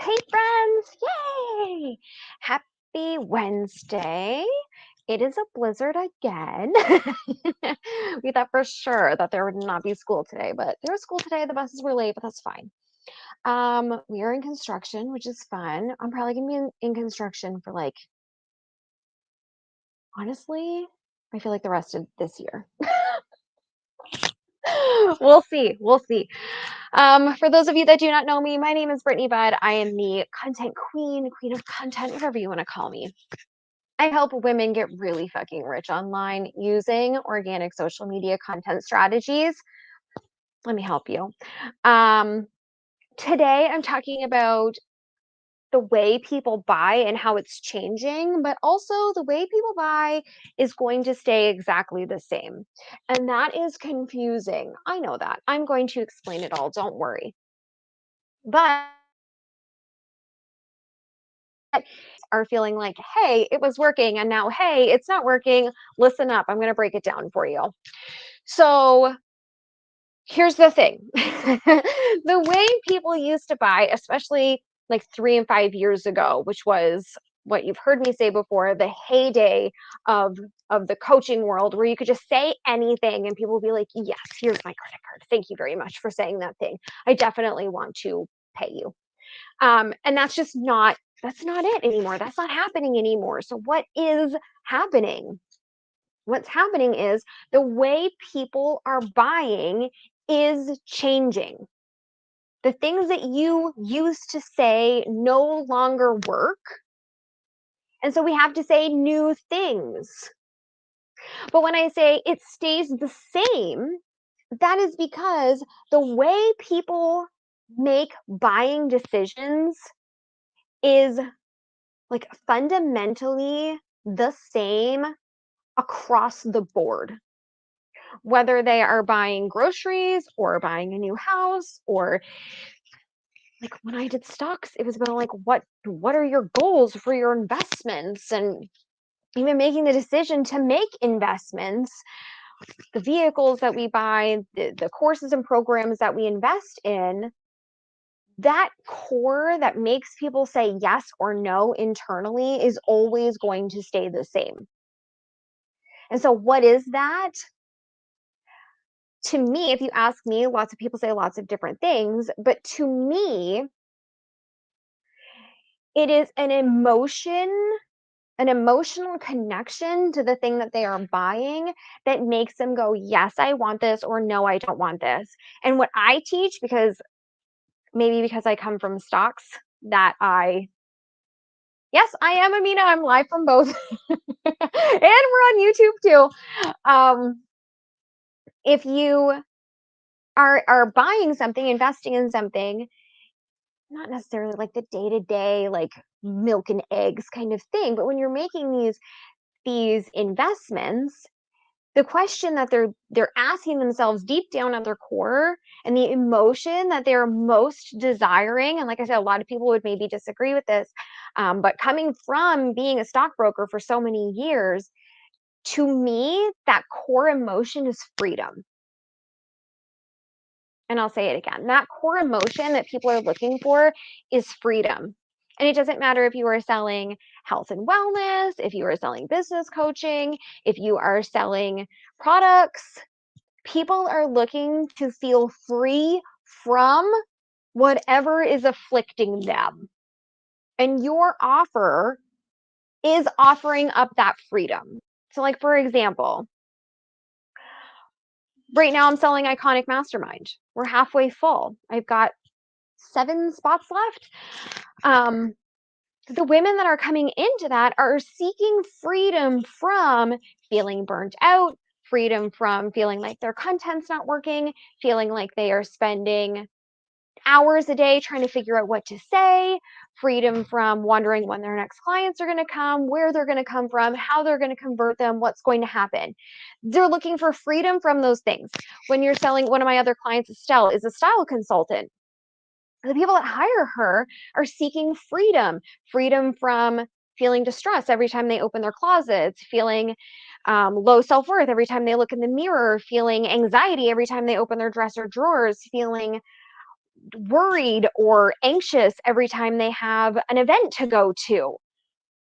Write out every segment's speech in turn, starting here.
Hey friends, yay! Happy Wednesday. It is a blizzard again. We thought for sure that there would not be school today, but there was school today. The buses were late, but that's fine. We are in construction, which is fun. I'm probably gonna be in construction for like, honestly, I feel like the rest of this year. We'll see. We'll see. For those of you that do not know me, my name is Brittany Budd. I am the content queen, queen of content, whatever you want to call me. I help women get really fucking rich online using organic social media content strategies. Let me help you. Um, Today, I'm talking about the way people buy and how it's changing, but also the way people buy is going to stay exactly the same. And that is confusing. I know that. I'm going to explain it all. Don't worry. But are feeling like, hey, it was working, and now, hey, it's not working. Listen up. I'm going to break it down for you. So, here's the thing. The way people used to buy, especially like 3 and 5 years ago, which was what you've heard me say before, the heyday of the coaching world, where you could just say anything and people would be like, yes, here's my credit card. Thank you very much for saying that thing. I definitely want to pay you. And that's not it anymore. That's not happening anymore. So what is happening? What's happening is the way people are buying is changing. The things that you used to say no longer work. And so we have to say new things. But when I say it stays the same, that is because the way people make buying decisions is like fundamentally the same across the board. Whether they are buying groceries or buying a new house, or like when I did stocks, it was about like what are your goals for your investments, and even making the decision to make investments, the vehicles that we buy, the courses and programs that we invest in, that core that makes people say yes or no internally is always going to stay the same. And so what is that? To me, if you ask me, lots of people say lots of different things, but to me, it is an emotion, an emotional connection to the thing that they are buying that makes them go, yes, I want this, or no, I don't want this. And what I teach, because maybe because I come from stocks, yes, I am Amina. I'm live from both. And we're on YouTube too. If you are buying something, investing in something, not necessarily like the day-to-day, like milk and eggs kind of thing, but when you're making these investments, the question that they're asking themselves deep down at their core, and the emotion that they're most desiring, and like I said, a lot of people would maybe disagree with this, but coming from being a stockbroker for so many years, to me, that core emotion is freedom. And I'll say it again, that core emotion that people are looking for is freedom. And it doesn't matter if you are selling health and wellness, if you are selling business coaching, if you are selling products, people are looking to feel free from whatever is afflicting them. And your offer is offering up that freedom. So, like, for example, right now I'm selling Iconic Mastermind. We're halfway full. I've got 7 spots left. The women that are coming into that are seeking freedom from feeling burnt out, freedom from feeling like their content's not working, feeling like they are spending hours a day trying to figure out what to say, freedom from wondering when their next clients are going to come, where they're going to come from, how they're going to convert them, what's going to happen. They're looking for freedom from those things. When you're selling, one of my other clients, Estelle, is a style consultant. The people that hire her are seeking freedom, freedom from feeling distress every time they open their closets, feeling low self-worth every time they look in the mirror, feeling anxiety every time they open their dresser drawers, feeling worried or anxious every time they have an event to go to.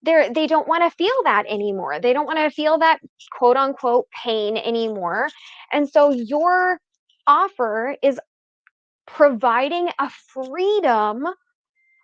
They don't want to feel that anymore. They don't want to feel that quote unquote pain anymore. And so your offer is providing a freedom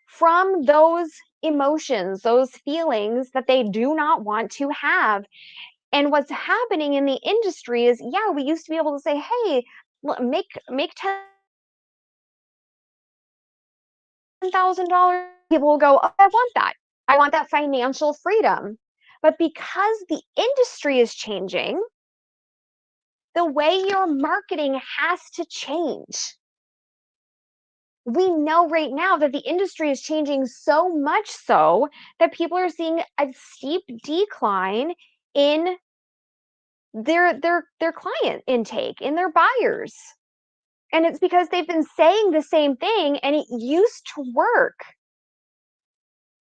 from those emotions, those feelings that they do not want to have. And what's happening in the industry is, yeah, we used to be able to say, hey, make $10,000. People will go, oh, I want that. I want that financial freedom. But because the industry is changing, the way you're marketing has to change. We know right now that the industry is changing so much so that people are seeing a steep decline in their client intake, in their buyers. And it's because they've been saying the same thing and it used to work.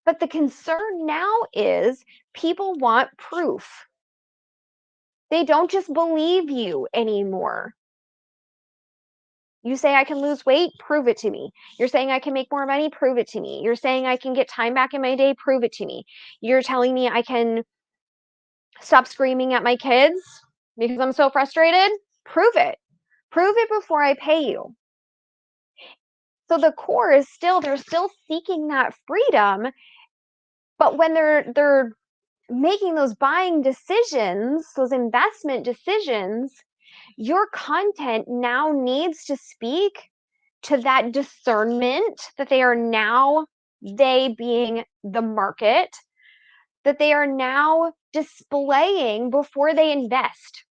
But the concern now is people want proof. They don't just believe you anymore. You say I can lose weight, prove it to me. You're saying I can make more money, prove it to me. You're saying I can get time back in my day, prove it to me. You're telling me I can stop screaming at my kids because I'm so frustrated, prove it. Prove it before I pay you. So the core is still, they're still seeking that freedom, but when they're making those buying decisions, those investment decisions, your content now needs to speak to that discernment that they are now, they being the market, that they are now displaying before they invest.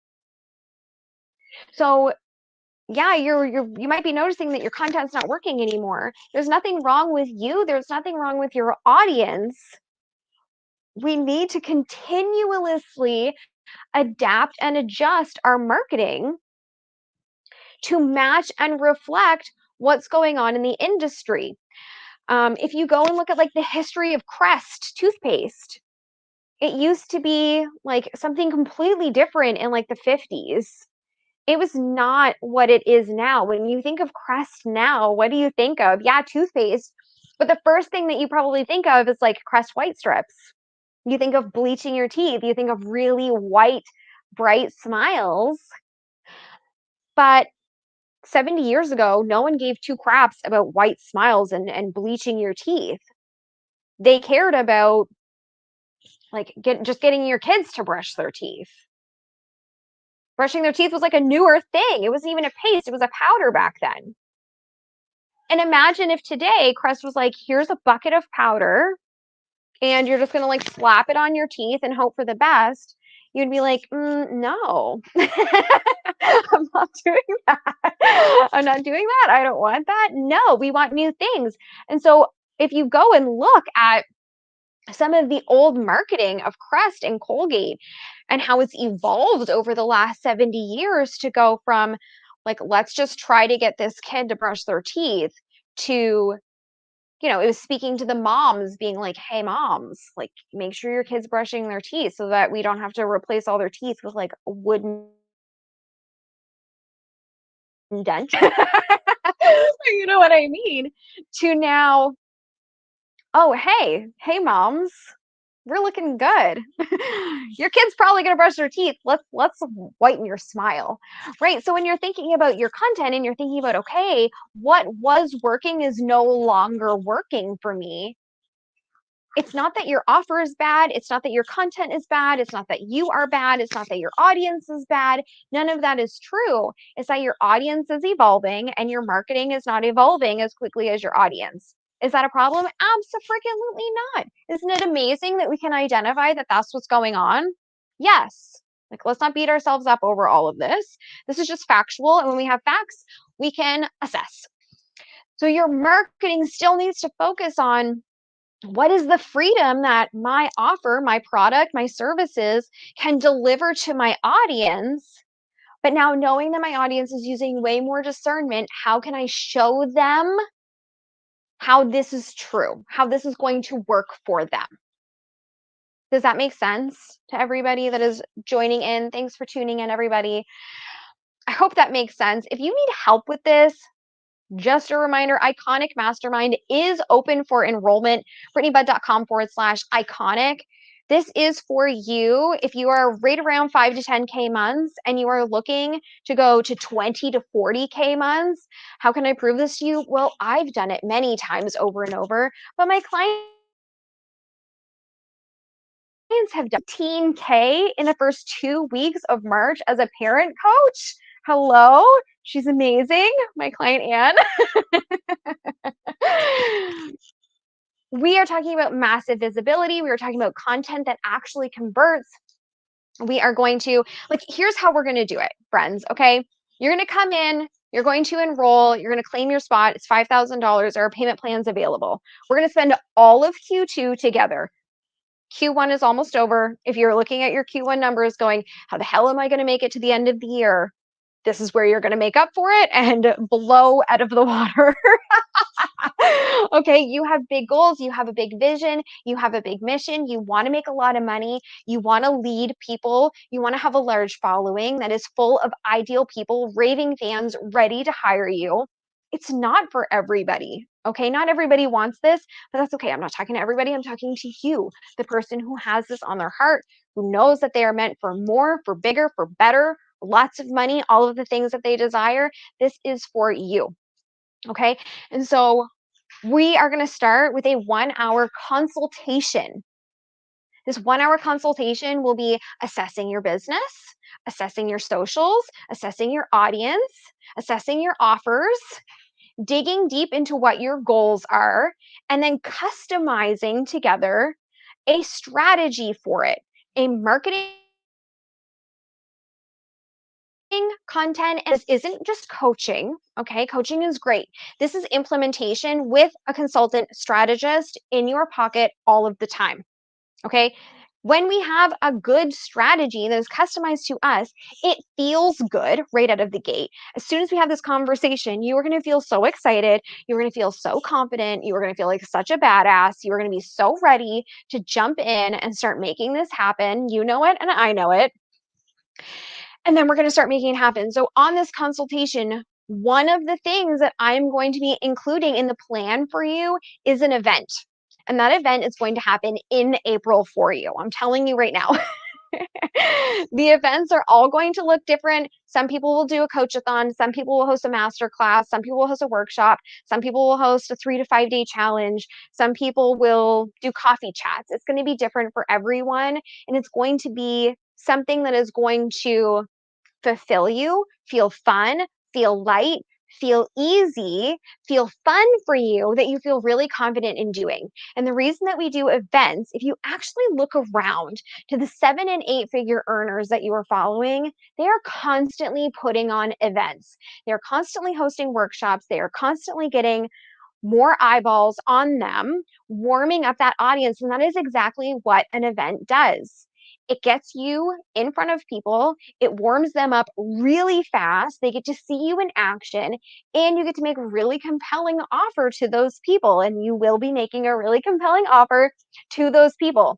So yeah, you might be noticing that your content's not working anymore. There's nothing wrong with you. There's nothing wrong with your audience. We need to continuously adapt and adjust our marketing to match and reflect what's going on in the industry. If you go and look at like the history of Crest toothpaste, it used to be like something completely different in like the 50s. It was not what it is now. When you think of Crest now, what do you think of? Yeah, toothpaste. But the first thing that you probably think of is like Crest white strips. You think of bleaching your teeth. You think of really white, bright smiles. But 70 years ago, no one gave two craps about white smiles and bleaching your teeth. They cared about like just getting your kids to brush their teeth. Brushing their teeth was like a newer thing. It wasn't even a paste, it was a powder back then. And imagine if today Crest was like, here's a bucket of powder, and you're just gonna like slap it on your teeth and hope for the best. You'd be like, no, I'm not doing that. I'm not doing that. I don't want that. No, we want new things. And so if you go and look at some of the old marketing of Crest and Colgate and how it's evolved over the last 70 years to go from like, let's just try to get this kid to brush their teeth to, it was speaking to the moms being like, hey, moms, like, make sure your kid's brushing their teeth so that we don't have to replace all their teeth with like a wooden dent. You know what I mean? To now, oh, hey, moms, we're looking good. Your kid's probably going to brush their teeth. Let's whiten your smile. Right? So when you're thinking about your content and you're thinking about, okay, what was working is no longer working for me. It's not that your offer is bad. It's not that your content is bad. It's not that you are bad. It's not that your audience is bad. None of that is true. It's that your audience is evolving and your marketing is not evolving as quickly as your audience. Is that a problem? Absolutely not. Isn't it amazing that we can identify that that's what's going on? Yes. Like, let's not beat ourselves up over all of this. This is just factual. And when we have facts, we can assess. So your marketing still needs to focus on what is the freedom that my offer, my product, my services can deliver to my audience. But now knowing that my audience is using way more discernment, how can I show them how this is true, how this is going to work for them? Does that make sense to everybody that is joining in? Thanks for tuning in, everybody. I hope that makes sense. If you need help with this, Just a reminder, Iconic Mastermind is open for enrollment, brittanybudd.com/iconic. This is for you if you are right around 5 to 10K months and you are looking to go to 20 to 40K months. How can I prove this to you? Well, I've done it many times over and over, but my clients have done 15K in the first 2 weeks of March as a parent coach. Hello, she's amazing. My client, Anne. We are talking about massive visibility. We are talking about content that actually converts. We are going to, like, here's how we're going to do it, friends. Okay. You're going to come in, you're going to enroll, you're going to claim your spot. It's $5,000. There are payment plans available. We're going to spend all of Q2 together. Q1 is almost over. If you're looking at your Q1 numbers going, how the hell am I going to make it to the end of the year? This is where you're going to make up for it and blow out of the water. Okay, you have big goals, you have a big vision, you have a big mission, you want to make a lot of money, you want to lead people, you want to have a large following that is full of ideal people, raving fans ready to hire you. It's not for everybody. Okay, not everybody wants this, but that's okay. I'm not talking to everybody. I'm talking to you, the person who has this on their heart, who knows that they are meant for more, for bigger, for better, lots of money, all of the things that they desire. This is for you. Okay, and so we are going to start with a 1 hour consultation. This 1 hour consultation will be assessing your business, assessing your socials, assessing your audience, assessing your offers, digging deep into what your goals are, and then customizing together a strategy for it, a marketing content. And this isn't just coaching. Okay, coaching is great. This is implementation with a consultant strategist in your pocket all of the time. Okay, when we have a good strategy that is customized to us, it feels good right out of the gate. As soon as we have this conversation, you are going to feel so excited. You're going to feel so confident. You are going to feel like such a badass. You are going to be so ready to jump in and start making this happen. You know it, and I know it. And then we're going to start making it happen. So on this consultation, one of the things that I'm going to be including in the plan for you is an event. And that event is going to happen in April for you. I'm telling you right now. The events are all going to look different. Some people will do a coach-a-thon. Some people will host a master class. Some people will host a workshop. Some people will host a 3 to 5 day challenge. Some people will do coffee chats. It's going to be different for everyone. And it's going to be something that is going to fulfill you, feel fun, feel light, feel easy, feel fun for you, that you feel really confident in doing. And the reason that we do events, if you actually look around to the 7 and 8 figure earners that you are following, they are constantly putting on events. They're constantly hosting workshops. They are constantly getting more eyeballs on them, warming up that audience. And that is exactly what an event does. It gets you in front of people. It warms them up really fast. They get to see you in action, and you get to make a really compelling offer to those people. And you will be making a really compelling offer to those people.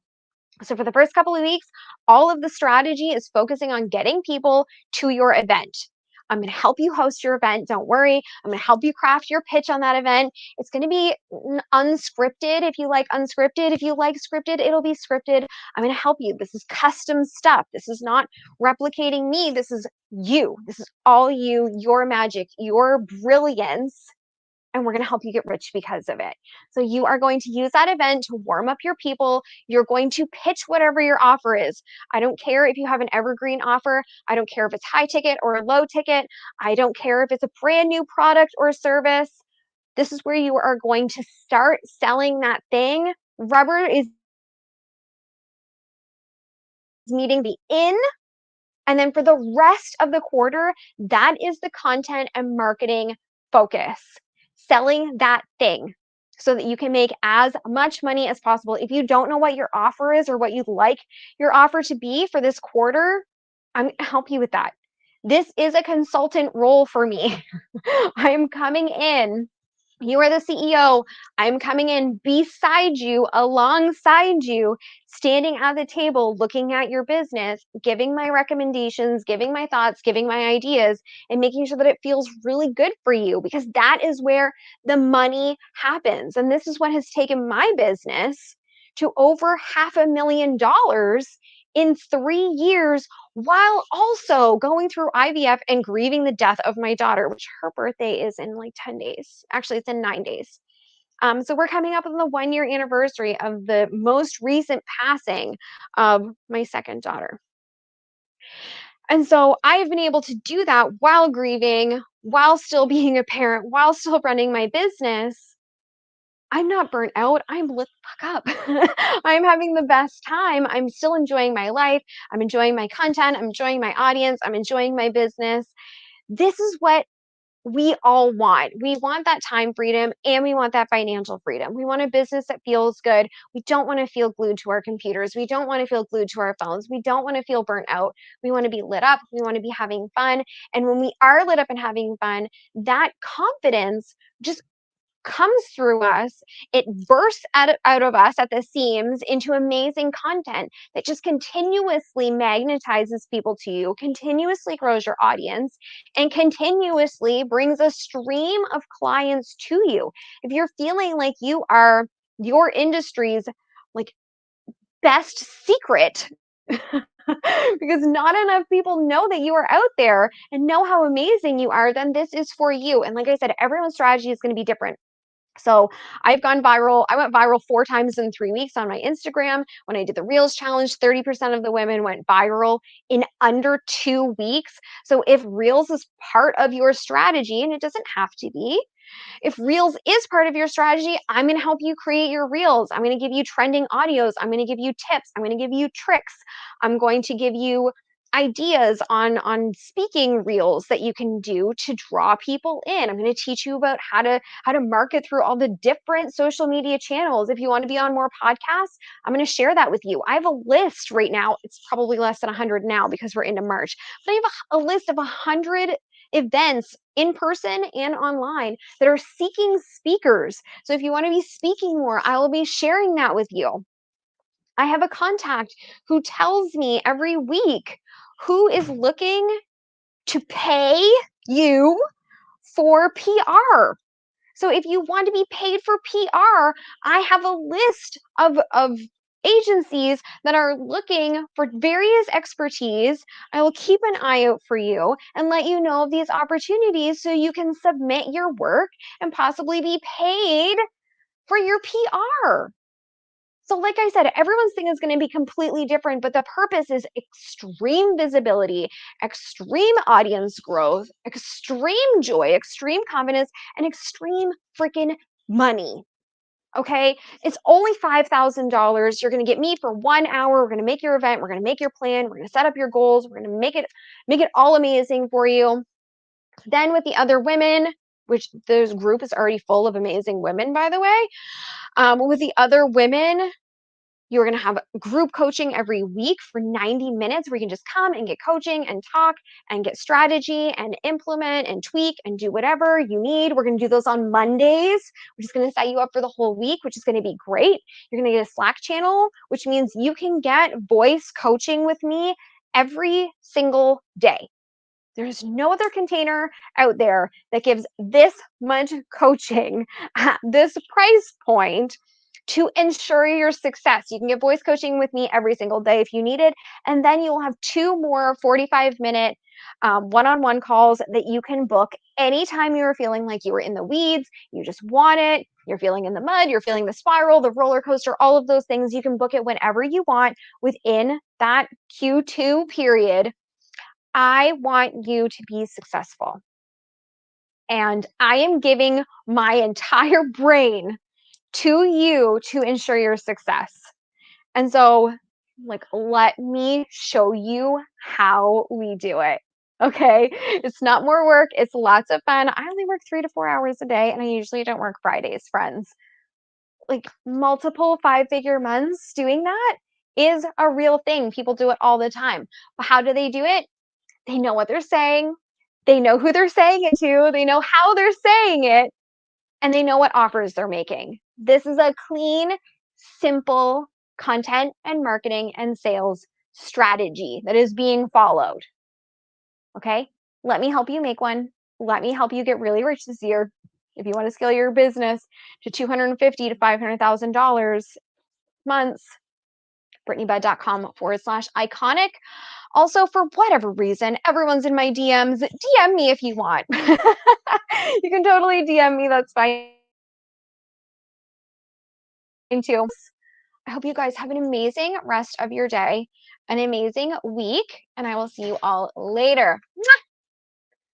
So for the first couple of weeks, all of the strategy is focusing on getting people to your event. I'm going to help you host your event. Don't worry. I'm going to help you craft your pitch on that event. It's going to be unscripted. If you like unscripted, if you like scripted, it'll be scripted. I'm going to help you. This is custom stuff. This is not replicating me. This is you. This is all you, your magic, your brilliance, and we're going to help you get rich because of it. So you are going to use that event to warm up your people. You're going to pitch whatever your offer is. I don't care if you have an evergreen offer. I don't care if it's high ticket or low ticket. I don't care if it's a brand new product or service. This is where you are going to start selling that thing. Rubber is needing to be in. And then for the rest of the quarter, that is the content and marketing focus. Selling that thing so that you can make as much money as possible. If you don't know what your offer is or what you'd like your offer to be for this quarter, I'm going to help you with that. This is a consultant role for me. I am coming in You are the CEO. I'm coming in beside you, alongside you, standing at the table, looking at your business, giving my recommendations, giving my thoughts, giving my ideas, and making sure that it feels really good for you, because that is where the money happens. And this is what has taken my business to over $500,000 in 3 years, while also going through IVF and grieving the death of my daughter, which her birthday is in like 10 days. Actually, it's in 9 days. So we're coming up on the 1 year anniversary of the most recent passing of my second daughter. And so I have been able to do that while grieving, while still being a parent, while still running my business. I'm not burnt out. I'm lit the fuck up. I'm having the best time. I'm still enjoying my life. I'm enjoying my content. I'm enjoying my audience. I'm enjoying my business. This is what we all want. We want that time freedom and we want that financial freedom. We want a business that feels good. We don't want to feel glued to our computers. We don't want to feel glued to our phones. We don't want to feel burnt out. We want to be lit up. We want to be having fun. And when we are lit up and having fun, that confidence just comes through us. It bursts out of us at the seams into amazing content that just continuously magnetizes people to you, continuously grows your audience, and continuously brings a stream of clients to you. If you're feeling like you are your industry's like best secret, because not enough people know that you are out there and know how amazing you are, then this is for you. And like I said, everyone's strategy is going to be different. So I've gone viral. I went viral 4 times in 3 weeks on my Instagram. When I did the Reels challenge, 30% of the women went viral in under 2 weeks. So if Reels is part of your strategy, and it doesn't have to be, if Reels is part of your strategy, I'm going to help you create your Reels. I'm going to give you trending audios. I'm going to give you tips. I'm going to give you tricks. I'm going to give you ideas on speaking reels that you can do to draw people in. I'm going to teach you about how to market through all the different social media channels. If you want to be on more podcasts, I'm going to share that with you. I have a list right now. It's probably less than 100 now because we're into March, but I have a list of 100 events in person and online that are seeking speakers. So if you want to be speaking more, I will be sharing that with you. I have a contact who tells me every week who is looking to pay you for PR. So if you want to be paid for PR, I have a list of agencies that are looking for various expertise. I will keep an eye out for you and let you know of these opportunities so you can submit your work and possibly be paid for your PR. So, like I said, everyone's thing is going to be completely different, but the purpose is extreme visibility, extreme audience growth, extreme joy, extreme confidence, and extreme freaking money. Okay. It's only $5,000. You're going to get me for 1 hour. We're going to make your event. We're going to make your plan. We're going to set up your goals. We're going to make it all amazing for you. Then with the other women, which this group is already full of amazing women, by the way. With the other women, you're going to have group coaching every week for 90 minutes where you can just come and get coaching and talk and get strategy and implement and tweak and do whatever you need. We're going to do those on Mondays, which is going to set you up for the whole week, which is going to be great. You're going to get a Slack channel, which means you can get voice coaching with me every single day. There's no other container out there that gives this much coaching at this price point to ensure your success. You can get voice coaching with me every single day if you need it. And then you'll have 2 more 45-minute one-on-one calls that you can book anytime you're feeling like you were in the weeds, you just want it, you're feeling in the mud, you're feeling the spiral, the roller coaster, all of those things. You can book it whenever you want within that Q2 period. I want you to be successful. And I am giving my entire brain to you to ensure your success. And so, let me show you how we do it. Okay. It's not more work. It's lots of fun. I only work 3 to 4 hours a day, and I usually don't work Fridays, friends. Like multiple 5-figure months doing that is a real thing. People do it all the time. But how do they do it? They know what they're saying. They know who they're saying it to. They know how they're saying it. and they know what offers they're making. This is a clean, simple content and marketing and sales strategy that is being followed. Okay? Let me help you make one. Let me help you get really rich this year. If you want to scale your business to $250,000 to $500,000 months, BrittanyBudd.com/iconic. Also, for whatever reason, everyone's in my DMs. DM me if you want. You can totally DM me. That's fine too. I hope you guys have an amazing rest of your day, an amazing week, and I will see you all later.